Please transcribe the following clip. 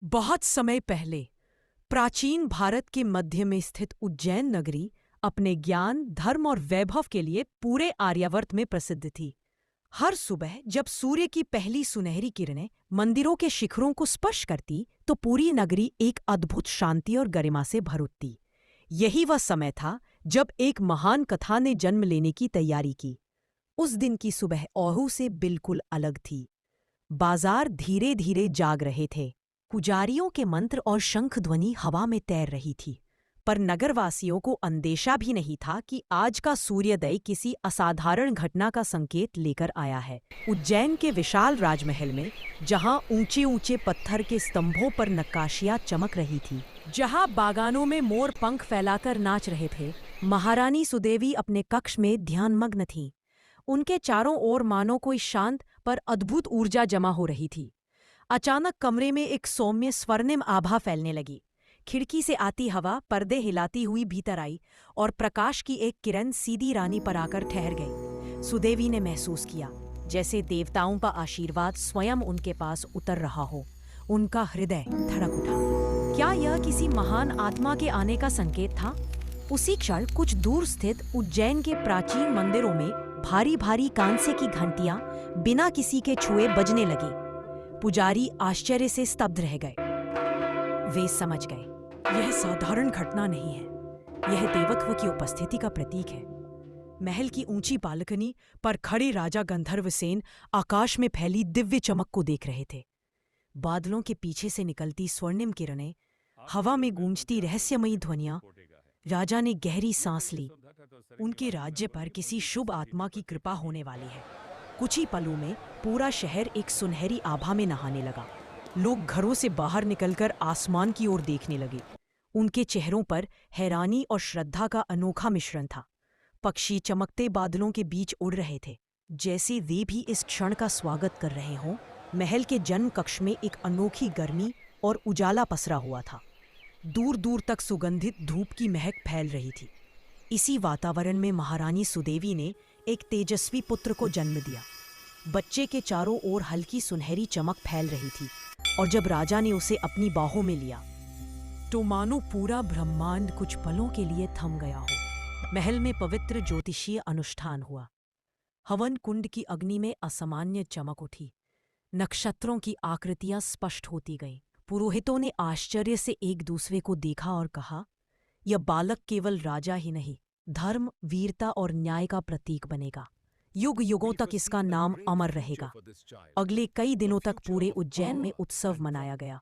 बहुत समय पहले प्राचीन भारत के मध्य में स्थित उज्जैन नगरी अपने ज्ञान, धर्म और वैभव के लिए पूरे आर्यावर्त में प्रसिद्ध थी। हर सुबह जब सूर्य की पहली सुनहरी किरणें मंदिरों के शिखरों को स्पर्श करती, तो पूरी नगरी एक अद्भुत शांति और गरिमा से भर उठती। यही वह समय था जब एक महान कथा ने जन्म लेने की तैयारी की। उस दिन की सुबह ओहू से बिल्कुल अलग थी। बाजार धीरे धीरे जाग रहे थे। पुजारियों के मंत्र और शंख ध्वनि हवा में तैर रही थी। पर नगरवासियों को अंदेशा भी नहीं था कि आज का सूर्योदय किसी असाधारण घटना का संकेत लेकर आया है। उज्जैन के विशाल राजमहल में, जहां ऊंचे ऊंचे पत्थर के स्तंभों पर नक्काशियां चमक रही थी, जहां बागानों में मोर पंख फैलाकर नाच रहे थे, महारानी सुदेवी अपने कक्ष में ध्यानमग्न थीं। उनके चारों ओर मानो कोई शांत पर अद्भुत ऊर्जा जमा हो रही थी। अचानक कमरे में एक सौम्य स्वर्णिम आभा फैलने लगी। खिड़की से आती हवा पर्दे हिलाती हुई भीतर आई और प्रकाश की एक किरण सीधी रानी पर आकर ठहर गई। सुदेवी ने महसूस किया जैसे देवताओं का आशीर्वाद स्वयं उनके पास उतर रहा हो। उनका हृदय धड़क उठा। क्या यह किसी महान आत्मा के आने का संकेत था? उसी क्षण कुछ दूर स्थित उज्जैन के प्राचीन मंदिरों में भारी भारी कांसे की घंटियां बिना किसी के छुए बजने लगी। पुजारी आश्चर्य से स्तब्ध रह गए। वे समझ गए, यह साधारण घटना नहीं है, यह देवत्व की उपस्थिति का प्रतीक है। महल की ऊंची बालकनी पर खड़े राजा गंधर्वसेन आकाश में फैली दिव्य चमक को देख रहे थे। बादलों के पीछे से निकलती स्वर्णिम किरणें, हवा में गूंजती रहस्यमयी ध्वनियां। राजा ने गहरी सांस ली। उनके राज्य पर किसी शुभ आत्मा की कृपा होने वाली है। कुछ ही पलों में पूरा शहर एक सुनहरी आभा में नहाने लगा। लोग घरों से बाहर निकलकर आसमान की ओर देखने लगे। उनके चेहरों पर हैरानी और श्रद्धा का अनोखा मिश्रण था। पक्षी चमकते बादलों के बीच उड़ रहे थे, जैसे वे भी इस क्षण का स्वागत कर रहे हों। महल के जन्म कक्ष में एक अनोखी गर्मी और उजाला पसरा हुआ था। दूर दूर तक सुगंधित धूप की महक फैल रही थी। इसी वातावरण में महारानी सुदेवी ने एक तेजस्वी पुत्र को जन्म दिया। बच्चे के चारों ओर हल्की सुनहरी चमक फैल रही थी, और जब राजा ने उसे अपनी बाहों में लिया, तो मानो पूरा ब्रह्मांड कुछ पलों के लिए थम गया हो। महल में पवित्र ज्योतिषीय अनुष्ठान हुआ। हवन कुंड की अग्नि में असामान्य चमक उठी। नक्षत्रों की आकृतियां स्पष्ट होती गईं। पुरोहितों ने आश्चर्य से एक दूसरे को देखा और कहा, यह बालक केवल राजा ही नहीं, धर्म, वीरता और न्याय का प्रतीक बनेगा। युग युगों तक इसका नाम अमर रहेगा। अगले कई दिनों तक पूरे उज्जैन में उत्सव मनाया गया।